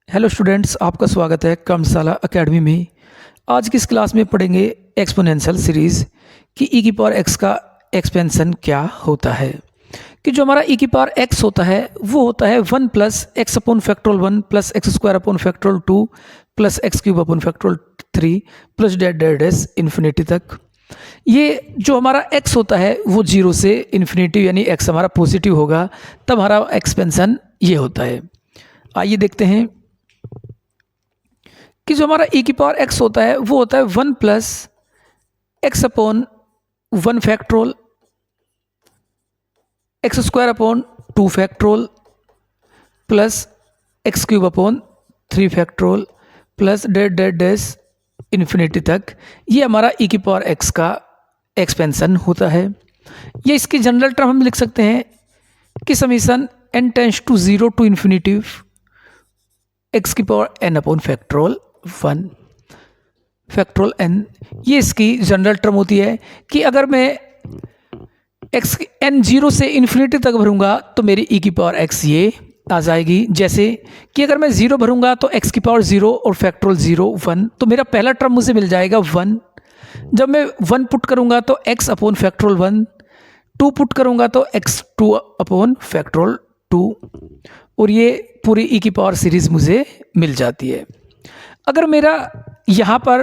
Hello students, आपका स्वागत है कर्मशाला एकेडमी में। आज की इस क्लास में पढ़ेंगे एक्सपोनेंशियल सीरीज़ कि ई की पावर एक्स का एक्सपेंशन क्या होता है। कि जो हमारा ई की पावर एक्स होता है वो होता है 1 plus x upon factorial 1 plus x square upon factorial 2 plus x cube upon factorial 3 plus dot dot dot infinity तक। ये जो हमारा x होता है वो 0 से इन्फिनिटी यानी x हमारा पॉजिटिव होगा, तब हमारा एक्सपेंशन ये होता है। आइए देखते हैं कि जो हमारा e की पावर x होता है वो होता है 1 plus x upon 1 factorial x square upon 2 factorial plus x cube upon 3 factorial plus dot dot dot infinity तक। ये हमारा e की पावर x का एक्सपेंशन होता है। ये इसकी जनरल टर्म हम लिख सकते हैं कि summation n tends to 0 to infinity x की power n upon factorial 1 factorial n। ये इसकी जनरल टर्म होती है कि अगर मैं x n 0 से इन्फिनिटी तक भरूंगा तो मेरी e की पावर x ये आ जाएगी। जैसे कि अगर मैं 0 भरूंगा तो x की पावर 0 और फैक्टोरियल 0 1, तो मेरा पहला टर्म मुझे मिल जाएगा 1। जब मैं 1 पुट करूंगा तो x अपॉन फैक्टोरियल 1, 2 पुट करूंगा तो x 2 अपॉन फैक्टोरियल 2, और ये पूरी e की पावर सीरीज मुझे मिल जाती है। अगर मेरा यहाँ पर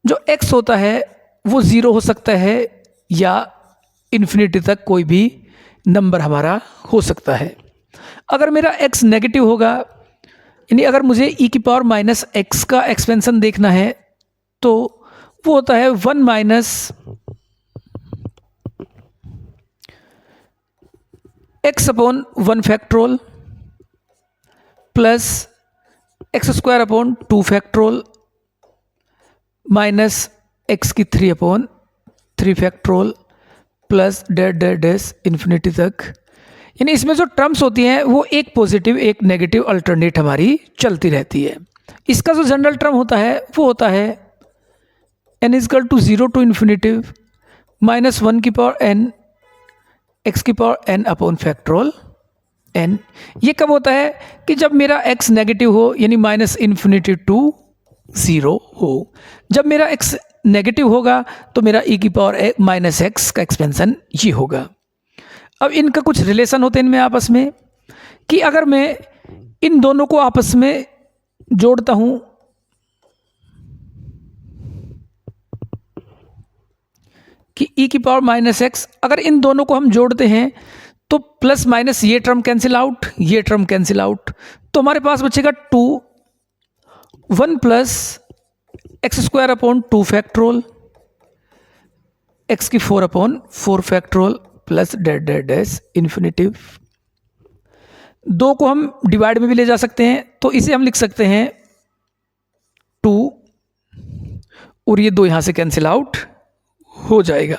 जो x होता है वो 0 हो सकता है या इन्फिनिटी तक कोई भी नंबर हमारा हो सकता है। अगर मेरा x नेगेटिव होगा, यानी अगर मुझे e की पावर माइनस एक्स का एक्सपेंशन देखना है तो वो होता है 1 minus x upon 1 factorial plus x square upon 2 factorial minus x की 3 upon 3 factorial plus dot dot dot infinity तक। यानी इसमें जो टर्म्स होती हैं वो एक पॉजिटिव एक नेगेटिव अल्टरनेट हमारी चलती रहती है। इसका जो जनरल टर्म होता है वो होता है n equal to 0 to infinity minus 1 की पावर n x की power n upon factorial n। ये कब होता है कि जब मेरा x नेगेटिव हो, यानी माइनस इन्फिनिटी टू 0 हो। जब मेरा x नेगेटिव होगा तो मेरा e की पावर माइनस एक्स का एक्सपेंशन ये होगा। अब इनका कुछ रिलेशन होते हैं इनमें आपस में, कि अगर मैं इन दोनों को आपस में जोड़ता हूं कि e की पावर माइनस एक्स, अगर इन दोनों को हम जोड़ते हैं तो प्लस माइनस ये टर्म कैंसिल आउट, ये टर्म कैंसिल आउट, तो हमारे पास बचेगा 2 1 plus x square upon 2 factorial x की 4 upon 4 factorial plus dot dot dot infinitive. 2 को हम डिवाइड में भी ले जा सकते हैं, तो इसे हम लिख सकते हैं 2 और ये 2 यहां से कैंसिल आउट हो जाएगा।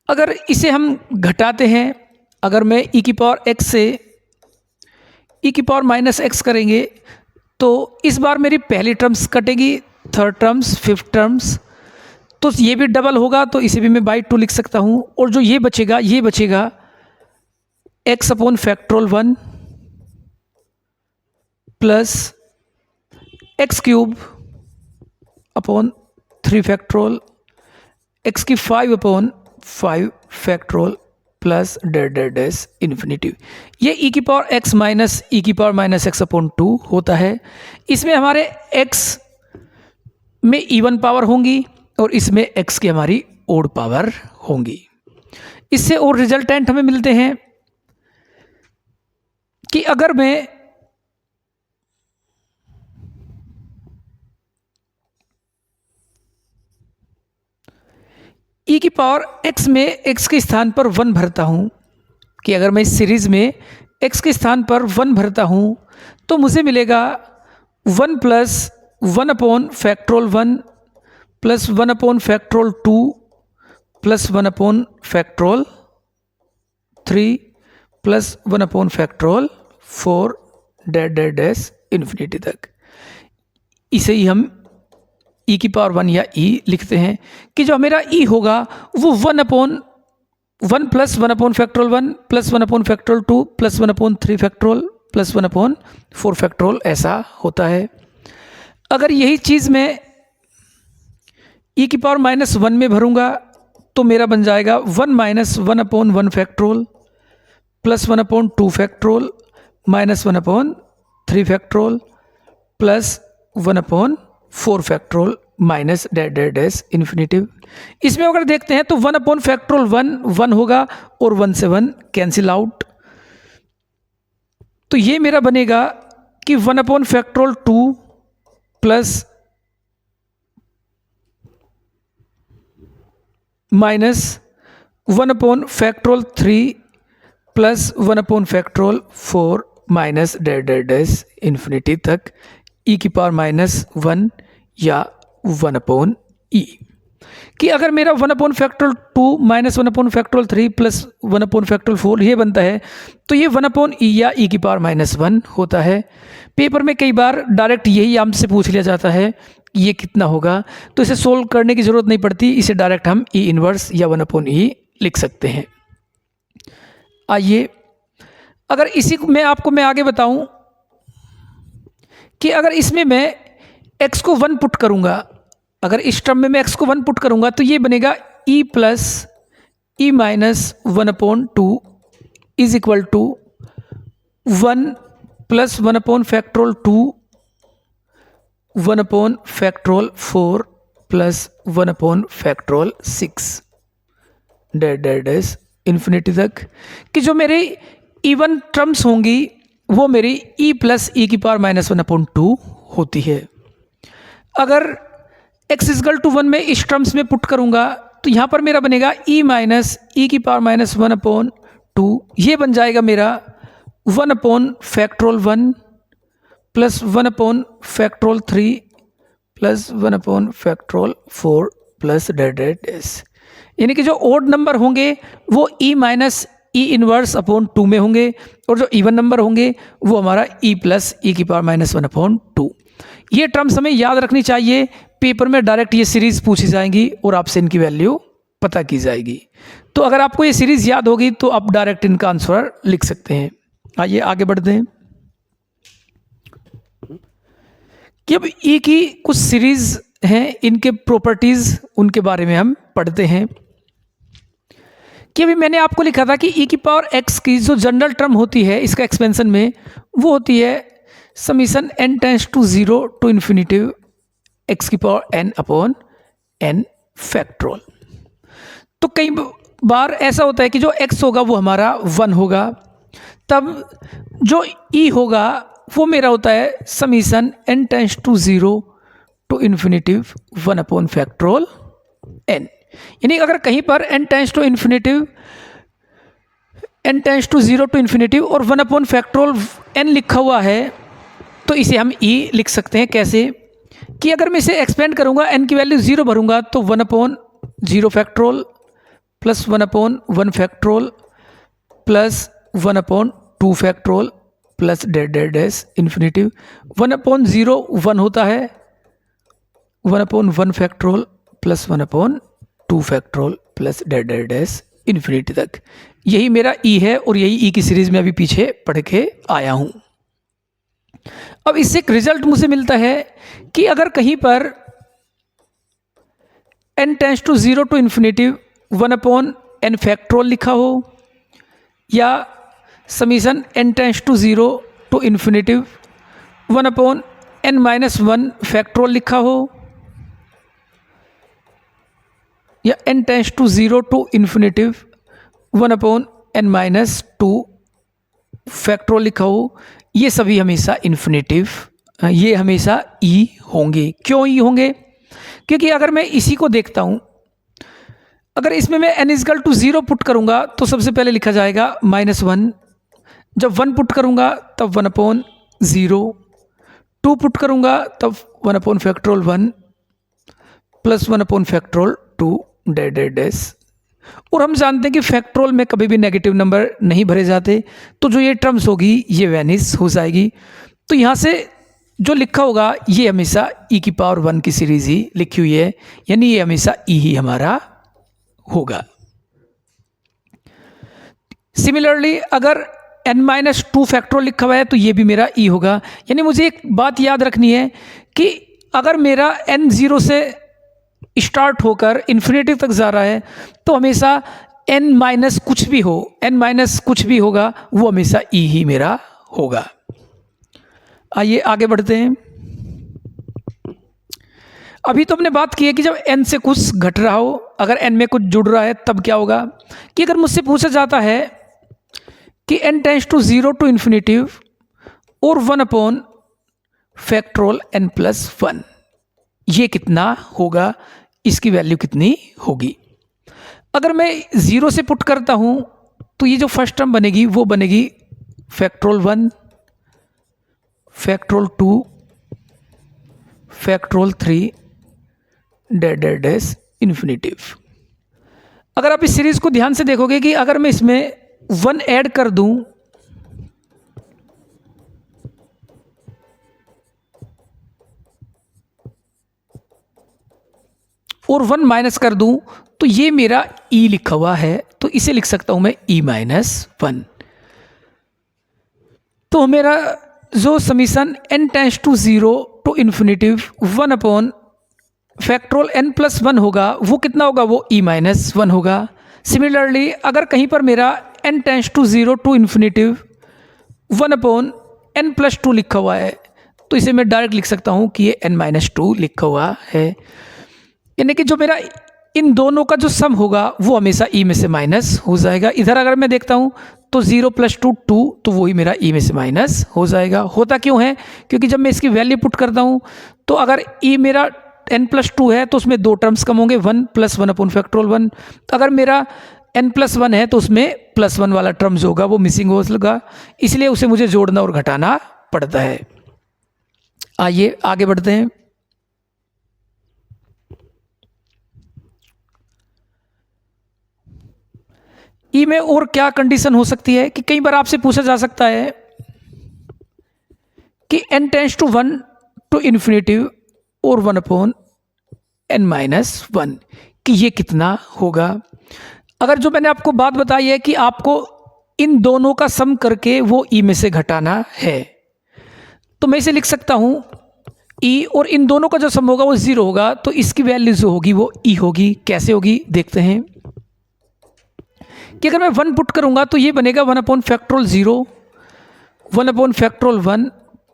अगर इसे हम घटाते हैं, अगर मैं e की पावर x से e की पावर माइनस एक्स करेंगे तो इस बार मेरी पहली टर्म्स कटेगी, थर्ड टर्म्स, फिफ्थ टर्म्स, तो ये भी डबल होगा, तो इसे भी मैं बाई 2 लिख सकता हूं। और जो ये बचेगा x upon factorial 1 plus x cube upon 3 factorial x की 5 upon 5 factorial plus dot dot dot infinity. ये e की पावर x माइनस e की पावर माइनस एक्स अपॉन 2 होता है। इसमें हमारे x में इवन पावर होंगी और इसमें x की हमारी ओड पावर होंगी। इससे और रिजल्टेंट हमें मिलते हैं कि अगर मैं e की पावर x में x के स्थान पर 1 भरता हूं, कि अगर मैं इस सीरीज में x के स्थान पर 1 भरता हूं तो मुझे मिलेगा 1 plus 1 upon factorial 1 plus 1 upon factorial 2 plus 1 upon factorial 3 plus 1 upon factorial 4 dot dot dot infinity तक। इसे ही हम e की पावर 1 या e लिखते हैं कि जो मेरा e होगा वो 1 upon 1 plus 1 upon factorial 1 plus 1 upon factorial 2 plus 1 upon 3 factorial plus 1/4 factorial ऐसा होता है। अगर यही चीज़ मैं e⁻⁻1 में भरूंगा तो मेरा बन जाएगा 1 - 1/1 factorial plus 1/2 factorial minus 1/3 factorial plus 1/4 factorial minus dash dash dash infinitive. इसमें अगर देखते हैं तो 1 फैक्टोरियल 1 होगा और 1 से 1 कैंसिल आउट। तो ये मेरा बनेगा कि 1 factorial 2 plus minus 1 factorial 3 plus 1 factorial 4 minus dash dash dash infinity तक e⁻⁻1 या 1/e। कि अगर मेरा 1 factorial 2 minus 1 factorial 3 plus 1 factorial 4 ये बनता है तो ये 1/e या e⁻⁻1 होता है। पेपर में कई बार डायरेक्ट यही हमसे पूछ लिया जाता है ये कितना होगा, तो इसे सोल्व करने की ज़रूरत नहीं पड़ती, इसे डायरेक्ट हम e इनवर्स या 1/e लिख सकते हैं। आइए अगर इसी को मैं आपको आगे बताऊं कि अगर इसमें मैं x को 1 पुट करूंगा, अगर इस टर्म में मैं x को 1 पुट करूंगा तो ये बनेगा e plus e minus 1/2 is equal to 1 plus 1 factorial 2 1 factorial 4 plus 1 factorial 6 dash dash dash infinity तक। कि जो मेरे इवन टर्म्स होंगी वो मेरी e प्लस e⁻⁻1/2 होती है। अगर x इक्वल टू 1 में इस टर्म्स में पुट करूंगा तो यहाँ पर मेरा बनेगा e माइनस e⁻⁻1/2, ये बन जाएगा मेरा 1 factorial 1 plus 1 factorial 3 plus 1 factorial 4 plus dash dash dash. यानी कि जो ओड नंबर होंगे वो e minus e inverse upon 2 में होंगे और जो इवन नंबर होंगे वो हमारा e प्लस e⁻⁻1/2। ये टर्म्स हमें याद रखनी चाहिए, पेपर में डायरेक्ट ये सीरीज पूछी जाएंगी और आपसे इनकी वैल्यू पता की जाएगी। तो अगर आपको ये सीरीज याद होगी तो आप डायरेक्ट इनका आंसर लिख सकते हैं। आइए आगे बढ़ते हैं कि अब e की कुछ सीरीज हैं, इनके प्रॉपर्टीज उनके बारे में हम पढ़ते हैं। कि अभी मैंने आपको लिखा था कि e⁻x की जो जनरल टर्म होती है इसका एक्सपेंशन में वो होती है summation n tends to 0 to infinitive x⁻n/n factorial. तो कई बार ऐसा होता है कि जो x होगा वो हमारा 1 होगा, तब जो e होगा वो मेरा होता है summation n tends to 0 to infinitive 1 factorial n। यानी अगर कहीं पर n tends to infinitive n tends to 0 to infinitive और 1 फैक्टोरियल n लिखा हुआ है तो इसे हम e लिख सकते हैं। कैसे कि अगर मैं इसे एक्सपेंड करूंगा n की वैल्यू 0 भरूंगा तो 1/0 factorial plus 1/1 factorial plus 1/2 factorial plus dash dash dash infinitive. 1/0 1 होता है, 1/1 factorial plus 1/2 factorial plus dash dash dash infinity तक। यही मेरा e है और यही e की सीरीज में अभी पीछे पढ़ के आया हूं। अब इससे एक रिजल्ट मुझे मिलता है कि अगर कहीं पर n tends to 0 to infinitive 1/n factorial लिखा हो या summation n tends to 0 to infinitive 1/n-1 factorial लिखा हो या n tends to 0 to infinitive 1/n-2 factorial लिखा हो, ये सभी हमेशा इन्फिनिटिव, ये हमेशा e होंगे। क्यों e होंगे? क्योंकि अगर मैं इसी को देखता हूं, अगर इसमें मैं n इक्वल टू 0 पुट करूंगा तो सबसे पहले लिखा जाएगा -1, जब 1 पुट करूंगा तब 1/0, 2 पुट करूंगा तब 1 factorial 1 plus 1 factorial 2 dash dash dash. और हम जानते हैं कि फैक्टोरियल में कभी भी नेगेटिव नंबर नहीं भरे जाते, तो जो ये टर्म्स होगी ये वैनिश हो जाएगी। तो यहाँ से जो लिखा होगा ये हमेशा e⁻1 की सीरीज ही लिखी हुई है, यानी ये हमेशा e ही हमारा होगा। सिमिलरली अगर n-2 फैक्टोरियल लिखा हुआ है तो ये भी मेरा e होगा। यानी मुझे एक बात याद रखनी है कि अगर मेरा n 0 से स्टार्ट होकर इन्फिनिटी तक जा रहा है तो हमेशा n माइनस कुछ भी हो, n माइनस कुछ भी होगा वो हमेशा e ही मेरा होगा। आइए आगे बढ़ते हैं। अभी तो हमने बात की है कि जब n से कुछ घट रहा हो, अगर n में कुछ जुड़ रहा है तब क्या होगा, कि अगर मुझसे पूछा जाता है कि n tends to 0 to infinity और 1 अपॉन फैक्टोरियल n प्लस 1, ये कितना होगा, इसकी वैल्यू कितनी होगी। अगर मैं 0 से पुट करता हूं तो ये जो फर्स्ट टर्म बनेगी वो बनेगी factorial 1, factorial 2, factorial 3 dash dash dash infinitive. अगर आप इस सीरीज को ध्यान से देखोगे कि अगर मैं इसमें 1 ऐड कर दूं और 1 माइनस कर दूं तो ये मेरा e लिखा हुआ है, तो इसे लिख सकता हूं मैं e-1। तो मेरा जो summation n tends to 0 to infinity 1 upon factorial n plus 1 होगा, वो कितना होगा, वो e-1 होगा। सिमिलरली अगर कहीं पर मेरा n tends to 0 to infinity 1 upon n plus 2 लिखा हुआ है तो इसे मैं डायरेक्ट लिख सकता हूँ कि ये n-2 लिखा हुआ है। यानी कि जो मेरा इन दोनों का जो सम होगा वो हमेशा e में से माइनस हो जाएगा। इधर अगर मैं देखता हूँ तो 0 + 2 2, तो वही मेरा e में से माइनस हो जाएगा। होता क्यों है, क्योंकि जब मैं इसकी वैल्यू पुट करता हूँ तो अगर e मेरा n+2 है तो उसमें 2 टर्म्स कम होंगे, 1 + 1 अपॉन फैक्टोरियल 1। अगर मेरा n+1 है तो उसमें +1 वाला टर्म जो होगा वो मिसिंग होगा, इसलिए उसे मुझे जोड़ना और घटाना पड़ता है। आइए आगे बढ़ते हैं। ई में और क्या कंडीशन हो सकती है कि कई बार आपसे पूछा जा सकता है कि n tends to 1 to infinity और 1 अपॉन n-1 कि ये कितना होगा। अगर जो मैंने आपको बात बताई है कि आपको इन दोनों का सम करके वो e में से घटाना है, तो मैं इसे लिख सकता हूं e और इन दोनों का जो सम होगा वो 0 होगा, तो इसकी वैल्यू जो होगी वो e होगी। कैसे होगी देखते हैं कि अगर मैं 1 पुट करूंगा तो ये बनेगा 1 upon factorial 0, 1 upon factorial 1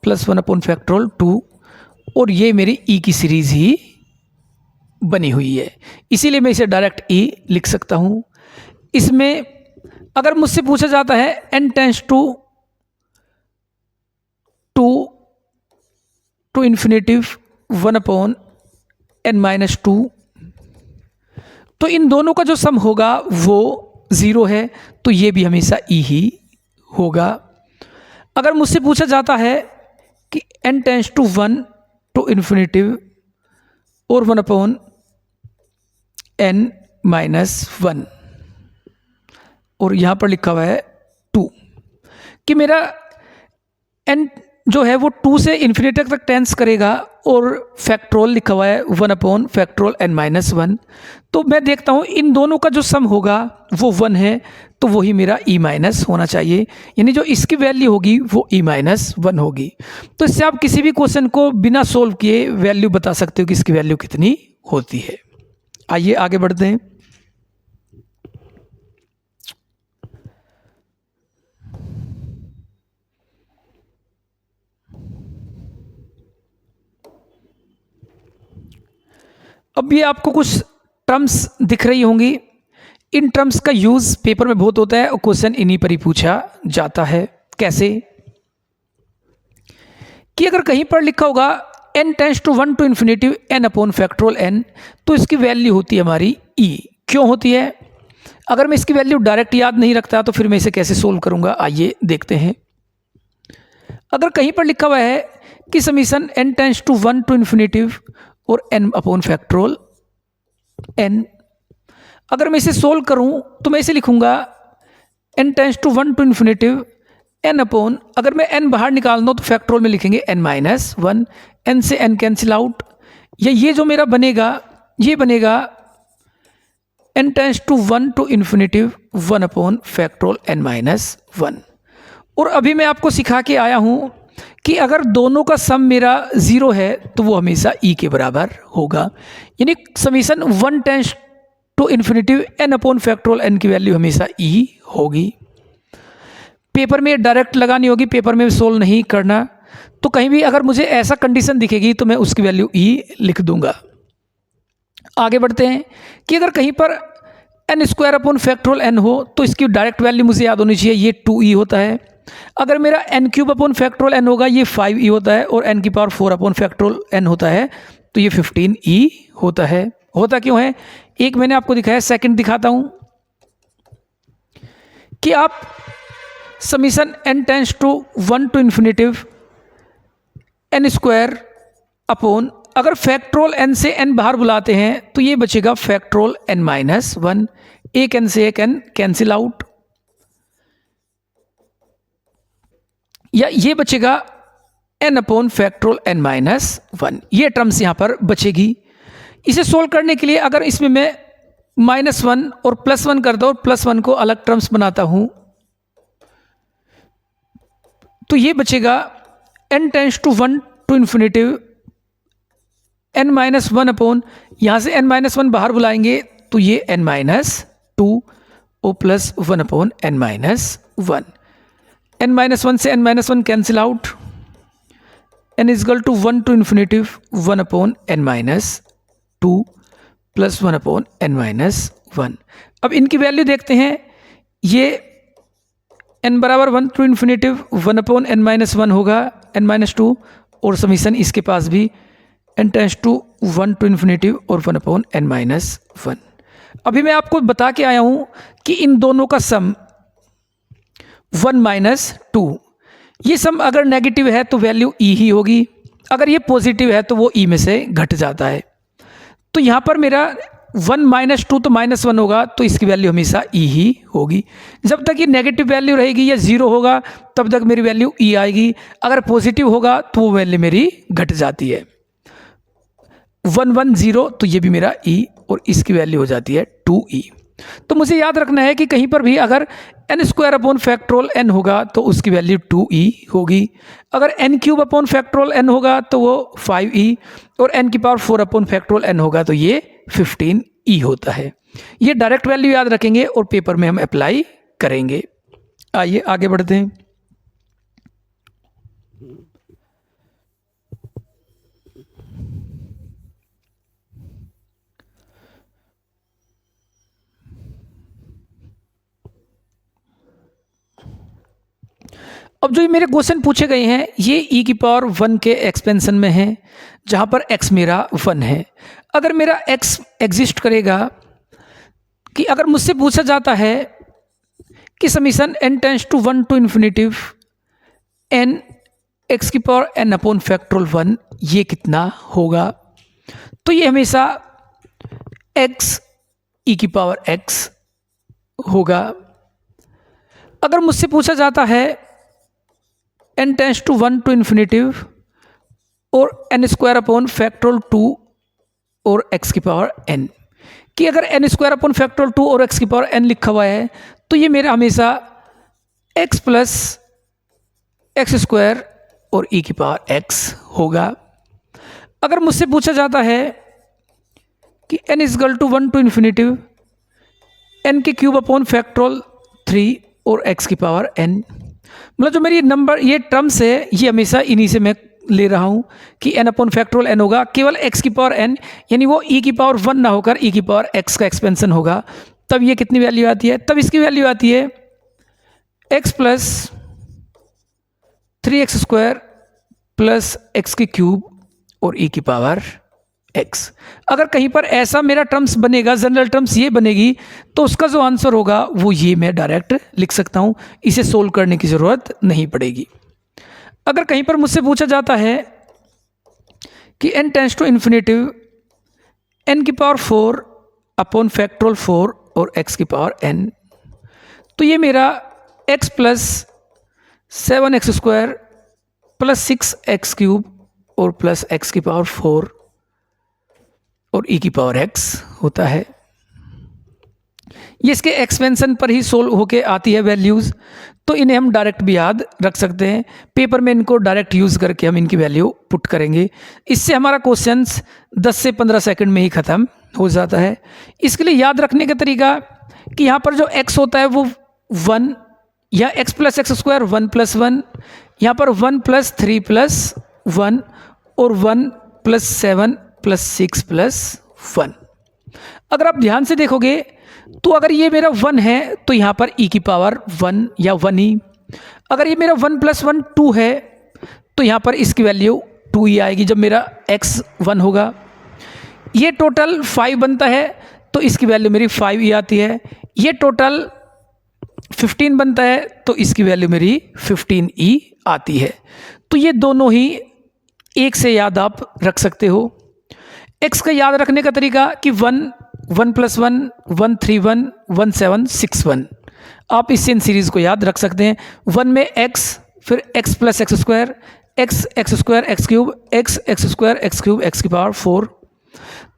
plus 1 upon factorial 2, और ये मेरी e की सीरीज ही बनी हुई है, इसीलिए मैं इसे डायरेक्ट e लिख सकता हूं। इसमें अगर मुझसे पूछा जाता है n tends to 2 to infinity 1 upon n-2, तो इन दोनों का जो सम होगा वो 0 है, तो ये भी हमेशा e ही होगा। अगर मुझसे पूछा जाता है कि n tends to 1 to infinity और 1 अपॉन n-1, और यहाँ पर लिखा हुआ है 2, कि मेरा n जो है वो 2 से इन्फिनिटी तक टेंस करेगा और फैक्टोरियल लिखा हुआ है 1 अपॉन फैक्टोरियल n-1, तो मैं देखता हूँ इन दोनों का जो सम होगा वो 1 है, तो वही मेरा e- होना चाहिए, यानी जो इसकी वैल्यू होगी वो e-1 होगी। तो इससे आप किसी भी क्वेश्चन को बिना सोल्व किए वैल्यू बता सकते हो कि इसकी वैल्यू कितनी होती है। आइए आगे बढ़ते हैं। अब ये आपको कुछ टर्म्स दिख रही होंगी, इन टर्म्स का यूज पेपर में बहुत होता है और क्वेश्चन इन्हीं पर ही पूछा जाता है। कैसे कि अगर कहीं पर लिखा होगा n tends to 1 to infinity n upon factorial n, तो इसकी वैल्यू होती है हमारी e। क्यों होती है, अगर मैं इसकी वैल्यू डायरेक्ट याद नहीं रखता तो फिर मैं इसे कैसे सोल्व करूंगा, आइए देखते हैं। अगर कहीं पर लिखा हुआ है कि summation n tends to 1 to infinity और n अपॉन फैक्टोरियल n, अगर मैं इसे सोल्व करूं तो मैं इसे लिखूंगा n tends to 1 to infinity n upon, अगर मैं n बाहर निकाल दूं तो फैक्टोरियल में लिखेंगे n-1, n से n कैंसिल आउट, या ये जो मेरा बनेगा ये बनेगा n tends to 1 to infinity 1 upon factorial n-1, और अभी मैं आपको सिखा के आया हूँ कि अगर दोनों का सम मेरा 0 है तो वो हमेशा e के बराबर होगा, यानी summation 1 tends to infinitive n upon factorial n की वैल्यू हमेशा e होगी। पेपर में डायरेक्ट लगानी होगी, पेपर में सोल्व नहीं करना। तो कहीं भी अगर मुझे ऐसा कंडीशन दिखेगी तो मैं उसकी वैल्यू e लिख दूंगा। आगे बढ़ते हैं कि अगर कहीं पर n square upon factorial n हो तो इसकी डायरेक्ट वैल्यू मुझे याद होनी चाहिए, ये 2e होता है। अगर मेरा n cube upon factorial n होगा, ये 5e होता है, और n की पावर 4 अपॉन फैक्टोरियल n होता है, तो ये 15e होता है। होता क्यों है, एक मैंने आपको दिखाया, सेकंड दिखाता हूं कि आप summation n tends to 1 to infinitive n square upon, अगर फैक्टोरियल n से n बाहर बुलाते हैं तो ये बचेगा फैक्टोरियल n माइनस 1, एक n से एक n कैंसिल आउट, या ये बचेगा n upon factorial n minus 1, ये टर्म्स यहां पर बचेगी। इसे सोल्व करने के लिए अगर इसमें मैं -1 और +1 करता हूं और +1 को अलग टर्म्स बनाता हूं तो ये बचेगा n tends to 1 to infinitive n minus 1 upon, यहां से n माइनस 1 बाहर बुलाएंगे तो ये n माइनस 2 और plus 1 upon n minus 1, n minus 1 से n minus 1 cancel out, n is equal to 1 to infinitive 1 upon n minus 2 plus 1 upon n minus 1। अब इनकी वैल्यू देखते हैं, ये n बराबर 1 to infinitive 1 upon n minus 1 होगा, n minus 2, और summation इसके पास भी n tends to 1 to infinitive और 1 अपॉन n माइनस 1। अभी मैं आपको बता के आया हूं कि इन दोनों का सम 1 माइनस 2, ये सम अगर नेगेटिव है तो वैल्यू e ही होगी, अगर ये पॉजिटिव है तो वो e में से घट जाता है। तो यहाँ पर मेरा 1 माइनस 2 तो -1 होगा, तो इसकी वैल्यू हमेशा e ही होगी। जब तक ये नेगेटिव वैल्यू रहेगी या 0 होगा तब तक मेरी वैल्यू e आएगी, अगर पॉजिटिव होगा तो वो वैल्यू मेरी घट जाती है। 1 1 0 तो ये भी मेरा e, और इसकी वैल्यू हो जाती है 2e। तो मुझे याद रखना है कि कहीं पर भी अगर n square upon factorial n होगा तो उसकी वैल्यू 2e होगी, अगर n cube upon factorial n होगा तो वो 5e, और n की पावर 4 अपॉन फैक्टोरियल n होगा तो ये 15e होता है। ये डायरेक्ट वैल्यू याद रखेंगे और पेपर में हम अप्लाई करेंगे। आइए आगे बढ़ते हैं। अब जो ये मेरे क्वेश्चन पूछे गए हैं ये e की पावर 1 के एक्सपेंशन में है, जहाँ पर x मेरा 1 है। अगर मेरा x एग्जिस्ट करेगा, कि अगर मुझसे पूछा जाता है कि summation n tends to 1 to infinitive n x की पावर n अपॉन फैक्टोरियल 1 ये कितना होगा, तो ये हमेशा x e की पावर x होगा। अगर मुझसे पूछा जाता है n tends to 1 to infinitive और n स्क्वायर अपॉन फैक्टोरियल 2 और x की पावर n, कि अगर n स्क्वायर अपॉन फैक्टोरियल 2 और x की पावर n लिखा हुआ है तो ये मेरा हमेशा x प्लस एक्स स्क्वायर और e की पावर x होगा। अगर मुझसे पूछा जाता है कि n is equal to 1 to infinitive n के क्यूब अपॉन फैक्टोरियल 3 और x की पावर n, मतलब जो मेरी नंबर ये टर्म्स है ये हमेशा इन्हीं से मैं ले रहा हूँ कि n अपॉन फैक्टोरियल n होगा, केवल x की पावर n, यानी वो e की पावर 1 ना होकर e की पावर x का एक्सपेंशन होगा। तब ये कितनी वैल्यू आती है, तब इसकी वैल्यू आती है x plus 3x square plus x की क्यूब और e की पावर x। अगर कहीं पर ऐसा मेरा टर्म्स बनेगा, जनरल टर्म्स ये बनेगी, तो उसका जो आंसर होगा वो ये मैं डायरेक्ट लिख सकता हूँ, इसे सोल्व करने की ज़रूरत नहीं पड़ेगी। अगर कहीं पर मुझसे पूछा जाता है कि n tends to infinitive n की पावर 4 अपॉन फैक्टोरियल 4 और x की पावर n, तो ये मेरा x plus 7x square plus 6x cube और प्लस x की पावर 4 और e की पावर x होता है। ये इसके एक्सपेंशन पर ही सोल्व होके आती है वैल्यूज़। तो इन्हें हम डायरेक्ट भी याद रख सकते हैं। पेपर में इनको डायरेक्ट यूज़ करके हम इनकी वैल्यू पुट करेंगे। इससे हमारा क्वेश्चंस 10 से 15 सेकंड में ही ख़त्म हो जाता है। इसके लिए याद रखने का तरीका कि यहाँ पर जो x होता है वो 1 या x plus x square 1 plus 1, यहाँ पर 1 प्लस 3 प्लस 1 और 1 प्लस 7 प्लस 6 प्लस 1। अगर आप ध्यान से देखोगे तो अगर ये मेरा 1 है तो यहाँ पर e की पावर 1 या 1 ही। अगर ये मेरा 1 प्लस 1 2 है तो यहाँ पर इसकी वैल्यू 2 ही आएगी जब मेरा x 1 होगा। ये टोटल 5 बनता है तो इसकी वैल्यू मेरी 5 ही आती है। ये टोटल 15 बनता है तो इसकी वैल्यू मेरी 15 ही आती है। तो ये दोनों ही एक से याद आप रख सकते हो। x का याद रखने का तरीका कि 1 1 प्लस 1 1 3 1 1 7 6 1। आप इससे इन सीरीज़ को याद रख सकते हैं। 1 में x, फिर x plus x square, x square x cube, x square x cube x की पावर 4।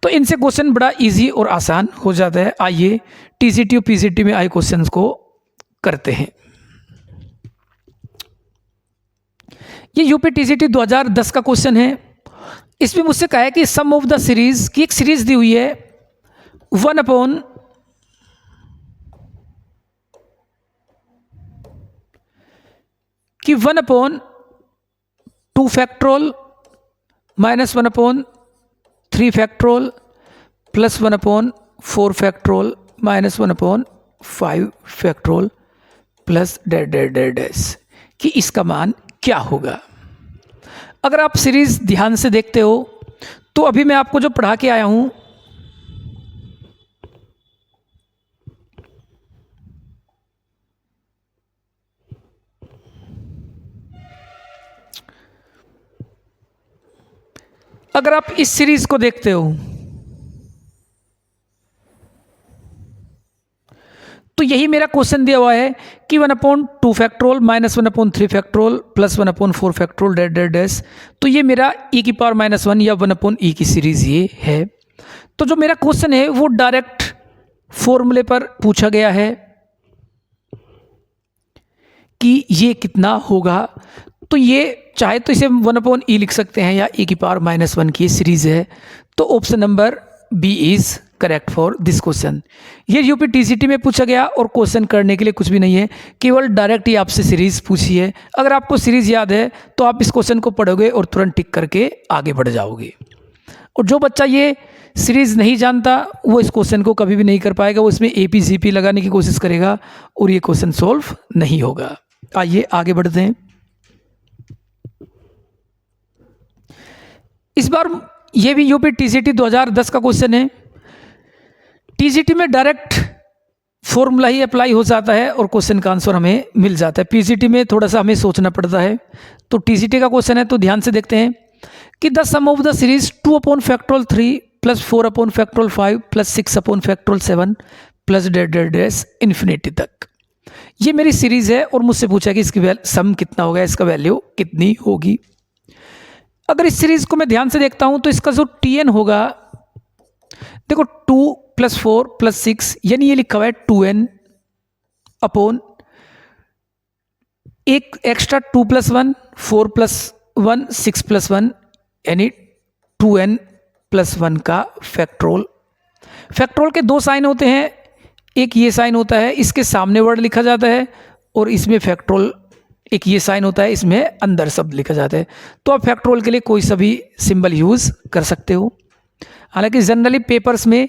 तो इनसे क्वेश्चन बड़ा इजी और आसान हो जाता है। आइए टीजीटी और पीजीटी में आए क्वेश्चंस को करते हैं। ये यूपी टीजीटी 2010 का क्वेश्चन है। इसमें मुझसे कहा है कि सम ऑफ द सीरीज की एक सीरीज दी हुई है 1 अपॉन कि 1 upon 2 factorial minus 1 upon 3 factorial plus 1 upon 4 factorial minus 1 upon 5 factorial plus dash dead dash dash कि इसका मान क्या होगा। अगर आप सीरीज ध्यान से देखते हो तो अभी मैं आपको जो पढ़ा के आया हूं अगर आप इस सीरीज को देखते हो तो यही मेरा क्वेश्चन दिया हुआ है कि 1 upon 2 factorial minus 1 upon 3 factorial plus 1 upon 4 factorial dead dash dash. तो ये मेरा e की पावर माइनस 1 या 1 अपॉन e की सीरीज ये है। तो जो मेरा क्वेश्चन है वो डायरेक्ट फॉर्मूले पर पूछा गया है कि ये कितना होगा। तो ये चाहे तो इसे 1 अपॉन e लिख सकते हैं या e की पावर माइनस 1 की सीरीज है। तो option number B is correct for this question. ये यूपी टीजीटी में पूछा गया और क्वेश्चन करने के लिए कुछ भी नहीं है, केवल डायरेक्ट ही आपसे सीरीज पूछी है। अगर आपको सीरीज याद है तो आप इस क्वेश्चन को पढ़ोगे और तुरंत टिक करके आगे बढ़ जाओगे। और जो बच्चा ये सीरीज नहीं जानता वो इस क्वेश्चन को कभी भी नहीं कर पाएगा, वो इसमें एपी जीपी लगाने की कोशिश करेगा और ये क्वेश्चन सॉल्व नहीं होगा। आइए आगे बढ़ते हैं। इस बार ये भी यूपी टीजीटी 2010 का क्वेश्चन है। टीजीटी में डायरेक्ट फॉर्मूला ही अप्लाई हो जाता है और क्वेश्चन का आंसर हमें मिल जाता है। पीजीटी में थोड़ा सा हमें सोचना पड़ता है। तो टीजीटी का क्वेश्चन है तो ध्यान से देखते हैं कि the sum of the series 2 upon factorial 3 plus 4 upon factorial 5 plus 6 upon factorial 7 plus dash dash dash infinity तक। ये मेरी सीरीज है और मुझसे पूछा कि इसकी सम कितना होगा, इसका वैल्यू कितनी होगी। अगर इस सीरीज को मैं ध्यान से देखता हूं तो इसका जो टीएन होगा, देखो 2 प्लस 4 प्लस 6 यानी ये लिखा हुआ है 2n अपॉन एक एक्स्ट्रा 2 प्लस 1 4 प्लस 1 6 प्लस 1 यानी 2n प्लस 1 का फैक्टोरियल। फैक्टोरियल के दो साइन होते हैं, एक ये साइन होता है इसके सामने वर्ड लिखा जाता है और इसमें फैक्टोरियल एक ये साइन होता है इसमें अंदर शब्द लिखा जाता है। तो आप फैक्टोरियल के लिए कोई सा भी सिंबल यूज़ कर सकते हो। हालांकि जनरली पेपर्स में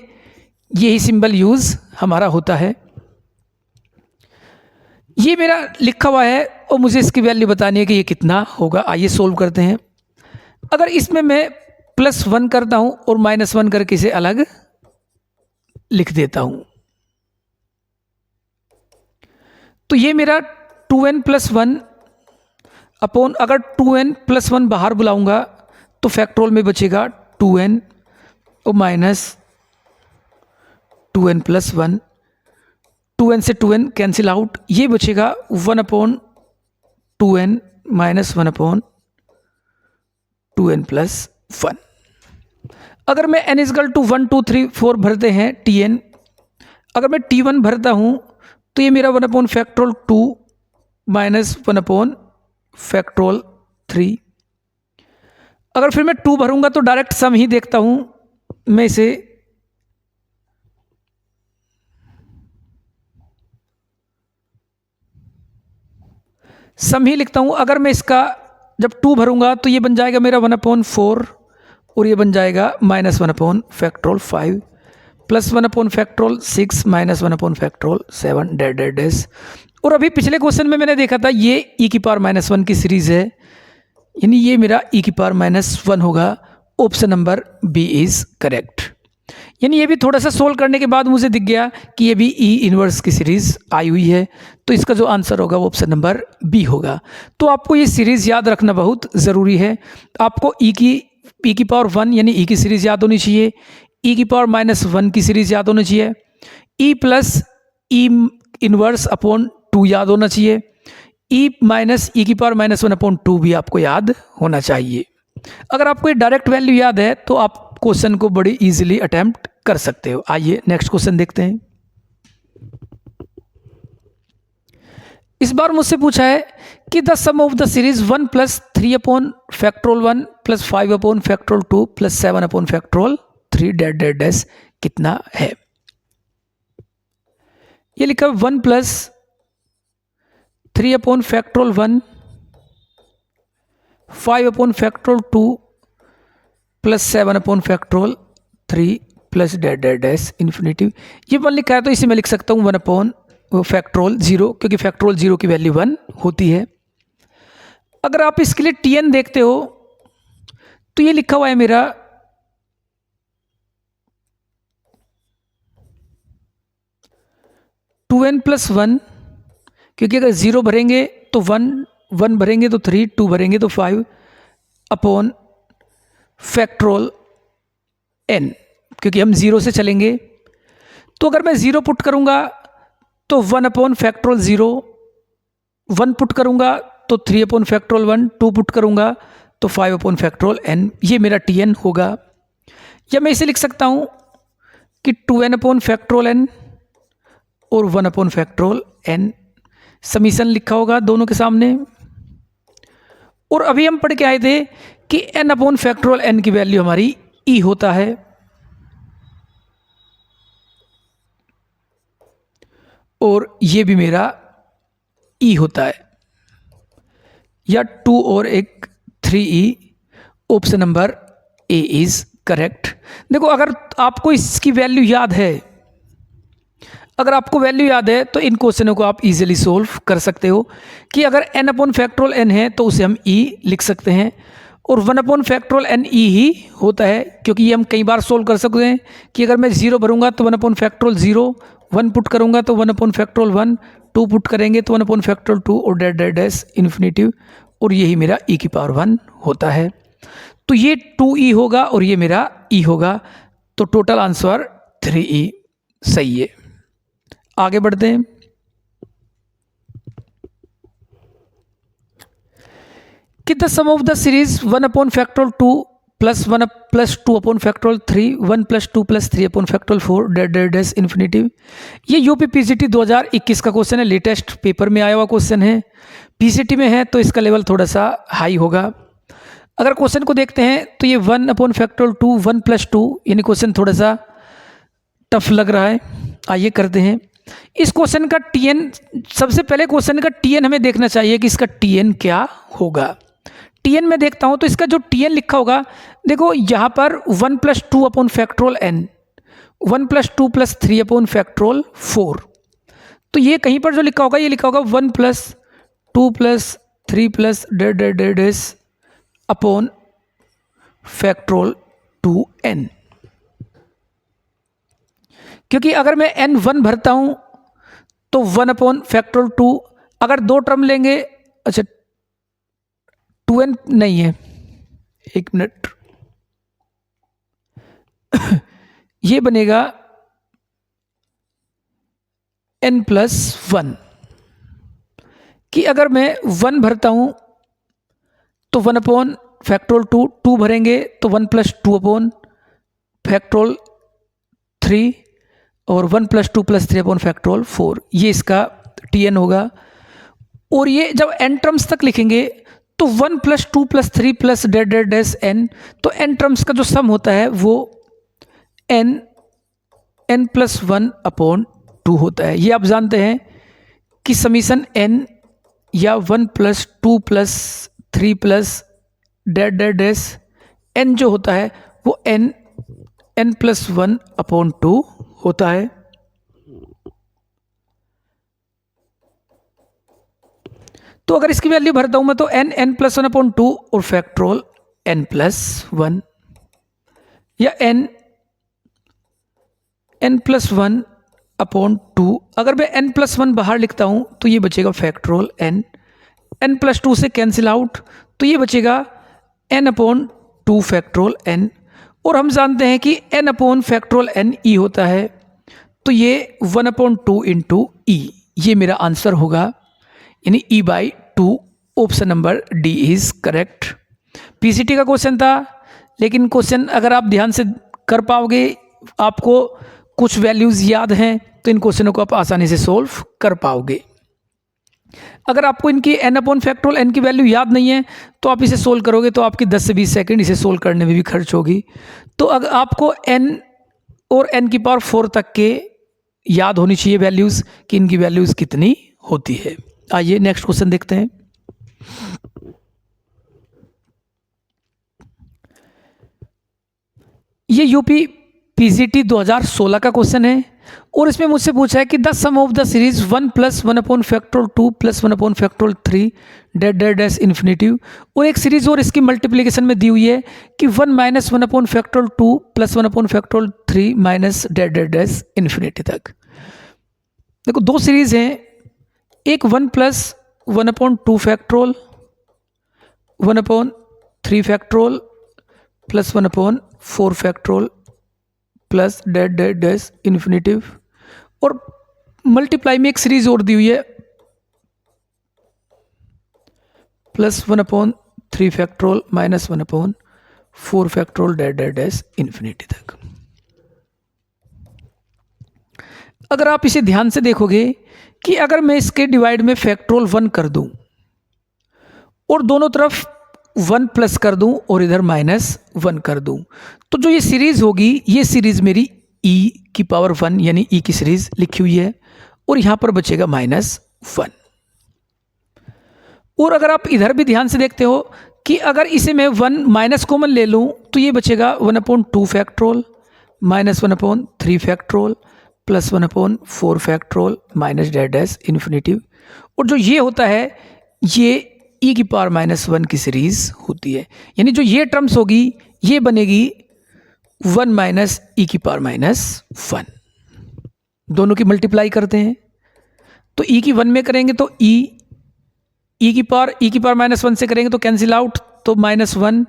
यही सिंबल यूज़ हमारा होता है। ये मेरा लिखा हुआ है और मुझे इसकी वैल्यू बतानी है कि ये कितना होगा। आइए सोल्व करते हैं। अगर इसमें मैं +1 करता हूं और -1 करके इसे अलग लिख देता हूं तो ये मेरा 2n + 1 अपॉन, अगर 2n + 1 बाहर बुलाऊंगा तो फैक्टोरियल में बचेगा 2n और माइनस 2n + 1, 2n से 2n कैंसिल आउट, ये बचेगा 1/2n माइनस 1/2n + 1। अगर मैं n = 1 2 3 4 भरते हैं tn, अगर मैं t1 भरता हूँ तो ये मेरा 1/2 माइनस 1 अपॉन फैक्टोरियल 3। अगर फिर मैं 2 भरूंगा तो डायरेक्ट सम ही देखता हूं, मैं इसे सम ही लिखता हूं। अगर मैं इसका जब 2 भरूंगा तो ये बन जाएगा मेरा 1/4 और ये बन जाएगा minus 1 upon factorial 5 plus 1 upon factorial 6 minus 1 upon factorial 7 dash dash dash. और अभी पिछले क्वेश्चन में मैंने देखा था ये e की पावर -1 की सीरीज है, यानी ये मेरा e की पावर -1 होगा। Option number B is correct. यानी ये भी थोड़ा सा सोल्व करने के बाद मुझे दिख गया कि ये भी ई इनवर्स की सीरीज आई हुई है, तो इसका जो आंसर होगा वो ऑप्शन नंबर बी होगा। तो आपको ये सीरीज याद रखना बहुत ज़रूरी है। आपको ई की पावर 1 यानी ई की सीरीज याद होनी चाहिए, ई की पावर -1 की सीरीज याद होनी चाहिए, ई प्लस ई इनवर्स अपॉन 2 याद होना चाहिए, ई माइनस ई की पावर -1 अपॉन 2 भी आपको याद होना चाहिए। अगर आपको ये डायरेक्ट वैल्यू याद है तो आप क्वेश्चन को बड़ी इजीली अटेम्प्ट कर सकते हो। आइए नेक्स्ट क्वेश्चन देखते हैं। इस बार मुझसे पूछा है कि the sum of the series 1 plus 3 upon factorial 1 plus 5 upon factorial 2 plus 7 upon factorial 3 dash dash dash कितना है। ये लिखा 1 plus 3 upon factorial 1 5 upon factorial 2 plus 7 upon factorial 3 plus dash dash dash infinity. ये 1 लिखा है तो इसे मैं लिख सकता हूँ 1 अपॉन फैक्टोरियल 0, क्योंकि फैक्टोरियल 0 की वैल्यू 1 होती है। अगर आप इसके लिए tn देखते हो तो ये लिखा हुआ है मेरा 2n प्लस 1, क्योंकि अगर 0 भरेंगे तो 1 भरेंगे तो 3, 2 भरेंगे तो 5 अपॉन फैक्टोरियल n, क्योंकि हम 0 से चलेंगे। तो अगर मैं 0 पुट करूंगा तो 1 अपॉन फैक्टोरियल 0, 1 पुट करूंगा तो 3 अपॉन फैक्टोरियल 1, 2 पुट करूंगा तो 5 अपॉन फैक्टोरियल n, ये मेरा tn होगा। या मैं इसे लिख सकता हूं कि 2n अपॉन फैक्टोरियल n और 1 अपॉन फैक्टोरियल n, समीशन लिखा होगा दोनों के सामने। और अभी हम पढ़ के आए थे कि n अपॉन फैक्टोरियल n की वैल्यू हमारी e होता है, और ये भी मेरा e होता है, या 2 और एक 3e। Option number A is correct. देखो अगर आपको इसकी वैल्यू याद है, अगर आपको वैल्यू याद है तो इन क्वेश्चनों को आप इजीली सोल्व कर सकते हो कि अगर n अपॉन फैक्टोरियल n है तो उसे हम e लिख सकते हैं, और 1 अपॉन फैक्टोरियल n e ही होता है, क्योंकि ये हम कई बार सोल्व कर सकते हैं कि अगर मैं 0 भरूंगा तो 1 अपॉन फैक्टोरियल 0, 1 पुट करूंगा तो 1 अपॉन फैक्टोरियल 1, 2 पुट करेंगे तो 1 अपॉन फैक्टोरियल 2 और डैश डैश डैश इन्फिनिटिव, और यही मेरा e की पावर 1 होता है। तो ये 2e होगा और ये मेरा e होगा, तो टोटल आंसर 3e सही है। आगे बढ़ते हैं। कि the sum of the series 1 upon factorial 2 plus 1 plus 2 upon factorial 3 1 plus 2 plus 3 upon factorial 4 dash dash dash infinitive. ये यूपी पीसीटी 2021 का क्वेश्चन है, लेटेस्ट पेपर में आया हुआ क्वेश्चन है। पीसीटी में है तो इसका लेवल थोड़ा सा हाई होगा। अगर क्वेश्चन को देखते हैं तो ये 1 अपॉन फैक्टोरियल 2 1 प्लस 2, यानी क्वेश्चन थोड़ा सा टफ लग रहा है। आइए करते हैं इस क्वेश्चन का tn। सबसे पहले क्वेश्चन का tn हमें देखना चाहिए कि इसका tn क्या होगा। tn में देखता हूं तो इसका जो tn लिखा होगा, देखो यहां पर 1 plus 2 upon factorial n, 1 plus 2 plus 3 upon factorial 4, तो ये कहीं पर जो लिखा होगा ये लिखा होगा 1 plus 2 plus 3 plus dash dash dash dash upon factorial 2n, क्योंकि अगर मैं n 1 भरता हूं तो 1 अपॉन फैक्टोरियल 2, अगर 2 टर्म लेंगे, अच्छा 2n नहीं है, एक मिनट ये बनेगा n प्लस 1, कि अगर मैं 1 भरता हूं तो 1 अपॉन फैक्टोरियल 2, 2 भरेंगे तो 1 प्लस 2 अपॉन फैक्टोरियल 3 और 1 प्लस 2 प्लस 3 अपॉन फैक्टोरियल 4, ये इसका tn होगा। और ये जब n टर्म्स तक लिखेंगे तो 1 + 2 + 3 + डैश डैश डैश n, तो n टर्म्स का जो सम होता है वो n + 1/2 होता है। ये आप जानते हैं कि समीशन n या 1 + 2 + 3 + डैश डैश डैश n जो होता है वो n + 1/2 होता है। तो अगर इसकी वैल्यू भरता हूं मैं तो n + 1/2 और फैक्टोरियल n + 1 या n + 1/2। अगर मैं n + 1 बाहर लिखता हूं तो ये बचेगा फैक्टोरियल n + 2 से कैंसिल आउट, तो ये बचेगा n/2 फैक्टोरियल n। और हम जानते हैं कि n/फैक्टोरियल n e होता है, तो ये 1/2 × e, ये मेरा आंसर होगा, यानी e/2। Option number D is correct. PCT का क्वेश्चन था, लेकिन क्वेश्चन अगर आप ध्यान से कर पाओगे, आपको कुछ वैल्यूज़ याद हैं, तो इन क्वेश्चनों को आप आसानी से सोल्व कर पाओगे। अगर आपको इनकी n/फैक्टोरियल n की वैल्यू याद नहीं है तो आप इसे सोल्व करोगे तो आपकी 10 से 20 सेकंड इसे सोल्व करने में भी खर्च होगी। तो अगर आपको n और n⁴ तक के याद होनी चाहिए वैल्यूज़, कि इनकी वैल्यूज़ कितनी होती है। आइए नेक्स्ट क्वेश्चन देखते हैं। ये यूपी पीजीटी 2016 का क्वेश्चन है और इसमें मुझसे पूछा है कि the sum of the series 1 + 1/2 + 1/3 dash dash dash infinitive, और एक सीरीज और इसकी मल्टीप्लिकेशन में दी हुई है कि 1 - 1/2 + 1/3 minus dash dash dash infinity तक। देखो दो सीरीज हैं, एक 1 + 1/2 factorial 1/3 factorial + 1/4 factorial plus dash dash dash infinitive, और मल्टीप्लाई में एक सीरीज और दी हुई है +1/3 factorial - 1/4 factorial dash dash dash infinity तक। अगर आप इसे ध्यान से देखोगे कि अगर मैं इसके डिवाइड में फैक्टोरियल 1 कर दूं और दोनों तरफ 1 प्लस कर दूं और इधर -1 कर दूं, तो जो ये सीरीज होगी, ये सीरीज मेरी e⁻1 यानी e की सीरीज लिखी हुई है, और यहां पर बचेगा -1। और अगर आप इधर भी ध्यान से देखते हो कि अगर इसे मैं 1 माइनस कॉमन ले लूं तो ये बचेगा 1/2 factorial -1/3 factorial + 1/4 factorial minus dash dash infinitive, और जो ये होता है ये e⁻−1 की सीरीज होती है। यानी जो ये टर्म्स होगी ये बनेगी 1 - e⁻−1। दोनों की मल्टीप्लाई करते हैं तो e की 1 में करेंगे तो e⁻−1 से करेंगे तो कैंसिल आउट, तो -1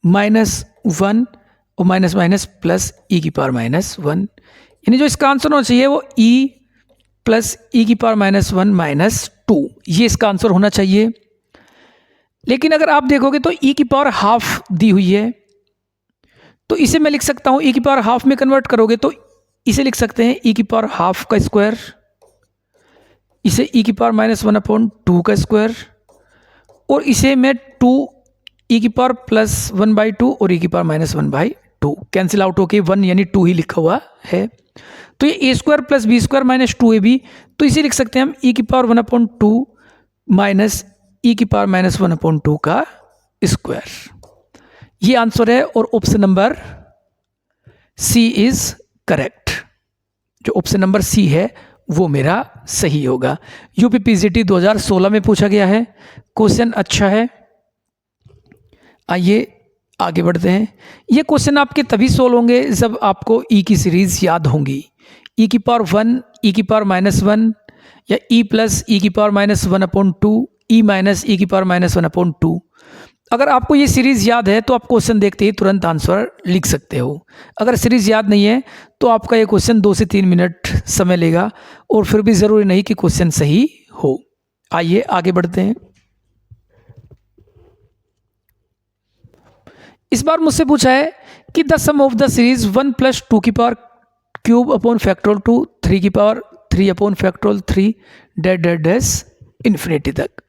-1 और माइनस माइनस प्लस e⁻−1, यानी जो इसका आंसर होना चाहिए वो e + e⁻−1 - 2, ये इसका आंसर होना चाहिए। लेकिन अगर आप देखोगे तो e⁻½ दी हुई है, तो इसे मैं लिख सकता हूँ e⁻½ में कन्वर्ट करोगे तो इसे लिख सकते हैं e⁻½ का स्क्वायर, इसे e⁻−1/2 का स्क्वायर, और इसे मैं 2e + 1/2 और e⁻−1/2 कैंसिल आउट होके 1 यानी 2 ही लिखा हुआ है। तो ये a² + b² - 2ab, तो इसे लिख सकते हैं हम e⁻1/2 माइनस e⁻−1/2 का स्क्वायर। ये आंसर है और option number C is correct. जो ऑप्शन नंबर सी है वो मेरा सही होगा। यूपी पीजीटी 2016 में पूछा गया है, क्वेश्चन अच्छा है। आइए आगे बढ़ते हैं। ये क्वेश्चन आपके तभी सोल्व होंगे जब आपको ई की सीरीज याद होंगी, e⁻1 e⁻−1 या e + e⁻−1/2 e - e⁻−1/2। अगर आपको ये सीरीज याद है तो आप क्वेश्चन देखते ही तुरंत आंसर लिख सकते हो। अगर सीरीज याद नहीं है तो आपका ये क्वेश्चन 2 से 3 मिनट समय लेगा, और फिर भी ज़रूरी नहीं कि क्वेश्चन सही हो। आइए आगे बढ़ते हैं। इस बार मुझसे पूछा है कि the sum of the series 1 + 2³ / factorial 2 3³ / 3 / factorial 3 dash dash dash infinity तक।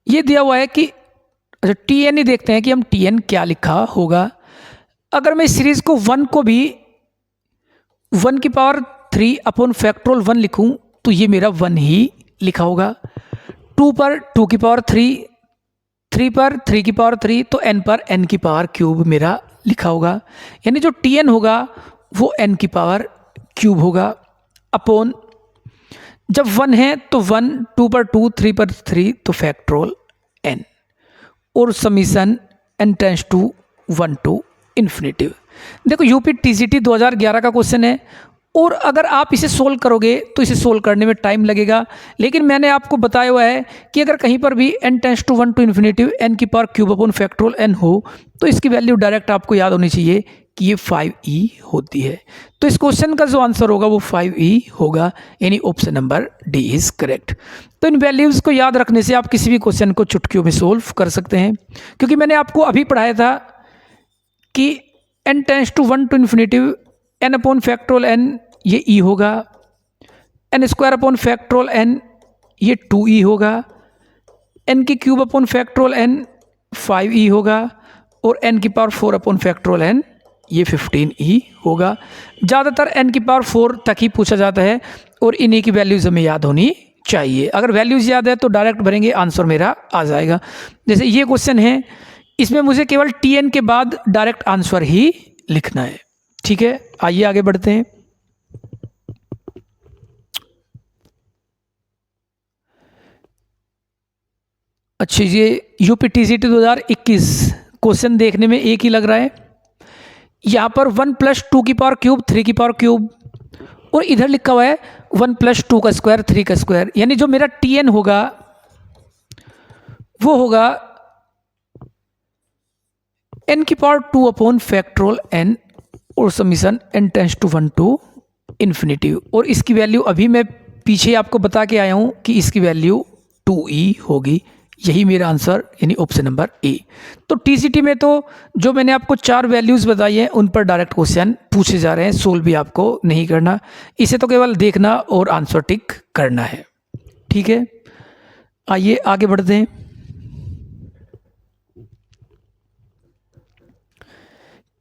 ये दिया हुआ है कि अच्छा टी एन ही देखते हैं कि हम टी एन क्या लिखा होगा। अगर मैं इस सीरीज को 1 को भी 1 की पावर 3 अपॉन फैक्टोरियल 1 लिखूं तो ये मेरा 1 ही लिखा होगा। 2 पर 2 की पावर 3, 3 पर 3 की पावर 3, तो n पर n की पावर क्यूब मेरा लिखा होगा। यानी जो टी एन होगा वो n की पावर क्यूब होगा अपॉन, जब 1 है तो 1, 2 पर 2, 3 पर 3, तो फैक्टोरियल n और summation n tends to 1 to infinity. देखो यूपी टीजीटी 2011 का क्वेश्चन है और अगर आप इसे सोल्व करोगे तो इसे सोल्व करने में टाइम लगेगा, लेकिन मैंने आपको बताया हुआ है कि अगर कहीं पर भी n tends to 1 to infinity n की power cube upon factorial n हो तो इसकी वैल्यू डायरेक्ट आपको याद होनी चाहिए कि ये 5e होती है। तो इस क्वेश्चन का जो आंसर होगा वो 5e होगा, यानी option number D is correct. तो इन वैल्यूज़ को याद रखने से आप किसी भी क्वेश्चन को चुटकियों में सोल्व कर सकते हैं, क्योंकि मैंने आपको अभी पढ़ाया था कि n tends to 1 to infinity n upon factorial n ये e होगा, n square upon factorial n ये 2e होगा, n की cube upon factorial n 5e होगा और n की पावर 4 अपॉन फैक्टोरियल n ये 15e होगा। ज़्यादातर n की पावर 4 तक ही पूछा जाता है और इन्हीं की वैल्यूज़ हमें याद होनी चाहिए। अगर वैल्यूज़ याद है तो डायरेक्ट भरेंगे, आंसर मेरा आ जाएगा। जैसे ये क्वेश्चन है, इसमें मुझे केवल tn के बाद डायरेक्ट आंसर ही लिखना है। ठीक है, आइए आगे बढ़ते हैं। अच्छा, ये यूपी टीजीटी 2021 क्वेश्चन देखने में एक ही लग रहा है। यहाँ पर 1 प्लस 2 की पावर क्यूब 3 की पावर क्यूब और इधर लिखा हुआ है 1 प्लस 2 का स्क्वायर 3 का स्क्वायर, यानी जो मेरा tn होगा वो होगा n की पावर 2 अपॉन फैक्टोरियल n और summation n tends to 1 to infinity. और इसकी वैल्यू अभी मैं पीछे आपको बता के आया हूँ कि इसकी वैल्यू 2e होगी। यही मेरा आंसर यानी ऑप्शन नंबर ए। तो टीजीटी में तो जो मैंने आपको 4 वैल्यूज़ बताई हैं उन पर डायरेक्ट क्वेश्चन पूछे जा रहे हैं, सोल्व भी आपको नहीं करना, इसे तो केवल देखना और आंसर टिक करना है। ठीक है, आइए आगे बढ़ते हैं।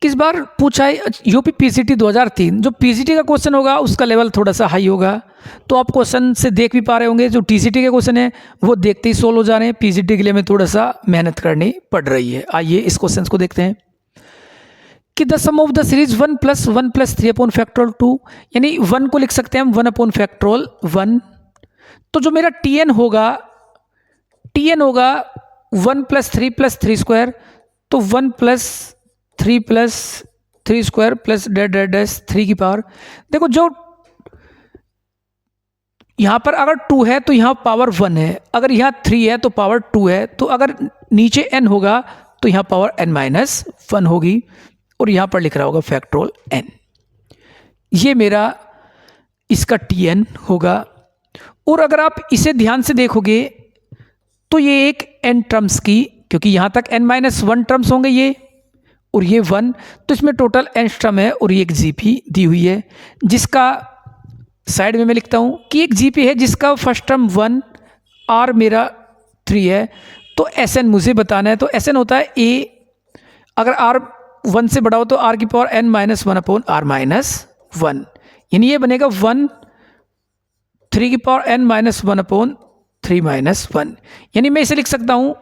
किस बार पूछा है यूपी पीसीटी 2003, जो पीसीटी का क्वेश्चन होगा उसका लेवल थोड़ा सा हाई होगा, तो आप क्वेश्चन से देख भी पा रहे होंगे। जो टीसीटी के क्वेश्चन है वो देखते ही सोल्व हो जा रहे हैं, पीसीटी के लिए हमें थोड़ा सा मेहनत करनी पड़ रही है। आइए इस क्वेश्चन को देखते हैं कि the sum of the series 1 plus 1 plus 3 upon factorial 2, यानी 1 को लिख सकते हैं हम 1 अपॉन फैक्टोरियल 1। तो जो मेरा tn होगा 1 प्लस 3 स्क्वायर, तो 1 प्लस 3 स्क्वायर प्लस डैश 3 की पावर। देखो जो यहाँ पर अगर 2 है तो यहाँ पावर 1 है, अगर यहाँ 3 है तो पावर 2 है, तो अगर नीचे n होगा तो यहाँ पावर n-1 होगी और यहाँ पर लिख रहा होगा फैक्टोरियल n। ये मेरा इसका tn होगा। और अगर आप इसे ध्यान से देखोगे तो ये एक n टर्म्स की, क्योंकि यहाँ तक n-1 टर्म्स होंगे ये और ये 1, तो इसमें टोटल n टर्म है और ये एक जीपी दी हुई है, जिसका साइड में मैं लिखता हूँ कि एक जीपी है जिसका फर्स्ट टर्म 1, r मेरा 3 है। तो Sn मुझे बताना है, तो Sn होता है a, अगर r 1 से बड़ा हो तो r की पावर n-1 अपॉन r-1, यानी ये बनेगा 1 3 की पावर n-1 अपॉन 3-1, यानी मैं इसे लिख सकता हूँ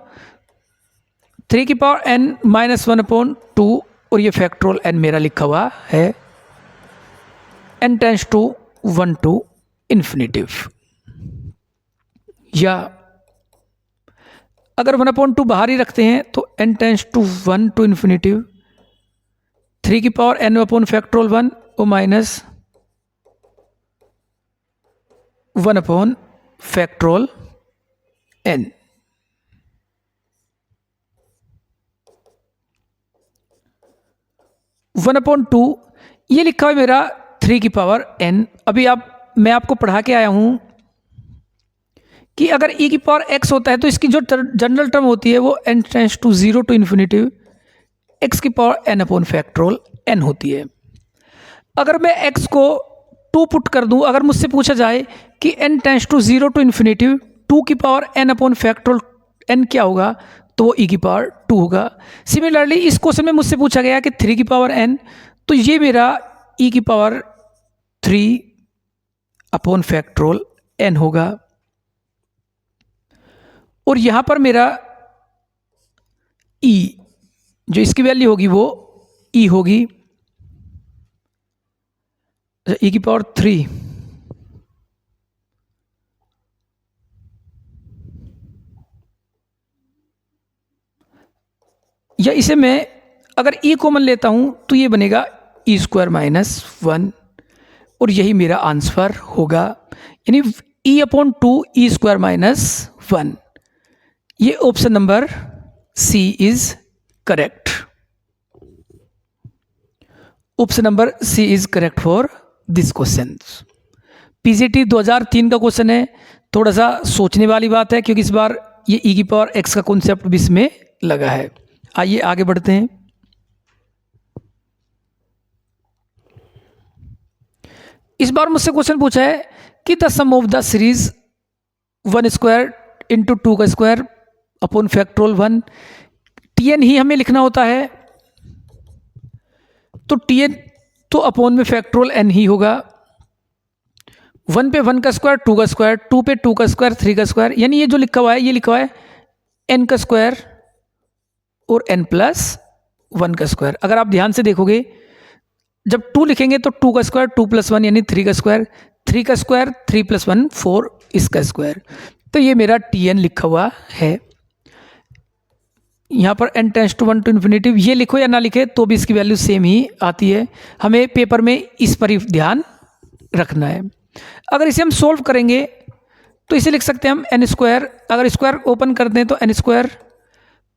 3 की पावर n-1 अपॉन 2 और ये फैक्टोरियल n मेरा लिखा हुआ है n tends to 1 to infinitive. या अगर 1/2 बाहर ही रखते हैं तो n tends to 1 to infinitive 3 की पावर n अपॉन फैक्टोरियल 1 और minus 1 upon factorial n। One upon 2 ये लिखा है मेरा 3 की पावर n। अभी मैं आपको पढ़ा के आया हूं कि अगर e की पावर x होता है तो इसकी जो जनरल टर्म होती है वो n tends to 0 to infinitive x की power n upon factorial n होती है। अगर मैं x को 2 पुट कर दूं, अगर मुझसे पूछा जाए कि n tends to 0 to infinity 2 की power n upon factorial n क्या होगा, तो वो e की पावर 2 होगा। सिमिलरली इस क्वेश्चन में मुझसे पूछा गया कि 3 की पावर n, तो ये मेरा e की पावर 3 अपॉन फैक्टोरियल n होगा। और यहां पर मेरा e जो इसकी वैल्यू होगी वो e होगी e की पावर 3 या इसे मैं अगर e कॉमन लेता हूं तो ये बनेगा e स्क्वायर माइनस 1 और यही मेरा आंसर होगा, यानी e upon 2 e square minus 1। ये option number C is correct. Option number C is correct for this question. PGT 2003 का क्वेश्चन है, थोड़ा सा सोचने वाली बात है क्योंकि इस बार ये e की पावर x का कॉन्सेप्ट भी इसमें लगा है। आइए आगे बढ़ते हैं। इस बार मुझसे क्वेश्चन पूछा है कि the sum of the series 1 square into 2 का स्क्वायर अपॉन फैक्टोरियल 1, tn ही हमें लिखना होता है, तो tn तो अपॉन में फैक्टोरियल n ही होगा। 1 पे 1 का स्क्वायर 2 का स्क्वायर, 2 पे 2 का स्क्वायर 3 का स्क्वायर, यानी ये जो लिखा हुआ है ये लिखा हुआ है n का स्क्वायर और n प्लस 1 का स्क्वायर। अगर आप ध्यान से देखोगे जब 2 लिखेंगे तो 2 का स्क्वायर 2 प्लस 1 यानी 3 का स्क्वायर, 3 का स्क्वायर 3 प्लस 1 4 इसका स्क्वायर। तो ये मेरा tn लिखा हुआ है। यहाँ पर n tends to 1 to infinity, ये लिखो या ना लिखे तो भी इसकी वैल्यू सेम ही आती है। हमें पेपर में इस पर ही ध्यान रखना है। अगर इसे हम सोल्व करेंगे तो इसे लिख सकते हैं हम n स्क्वायर, अगर स्क्वायर ओपन करते हैं तो n square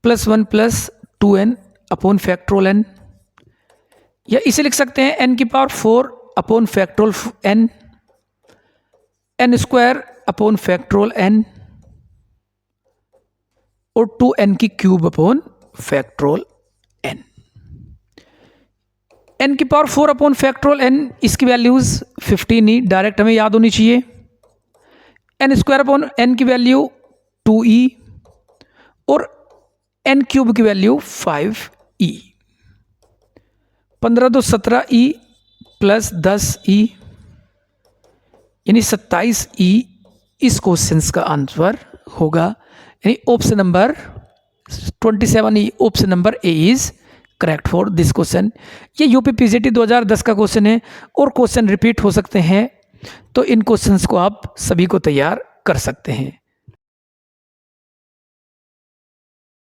plus 1 plus 2n upon factorial n, या इसे लिख सकते हैं n की power 4 upon factorial n, n square upon factorial n और 2n की cube upon factorial n। n की पावर 4 अपॉन फैक्टोरियल n, इसकी वैल्यूज 15 ही डायरेक्ट हमें याद होनी चाहिए। n स्क्वायर अपॉन n की वैल्यू 2e और n क्यूब की वैल्यू 5e, 15 तो 17e प्लस 10e यानी 27e इस क्वेश्चन का आंसर होगा, यानी option number 27e option number A is correct for this question. ये यूपी पीजीटी 2010 का क्वेश्चन है और क्वेश्चन रिपीट हो सकते हैं, तो इन क्वेश्चंस को आप सभी को तैयार कर सकते हैं।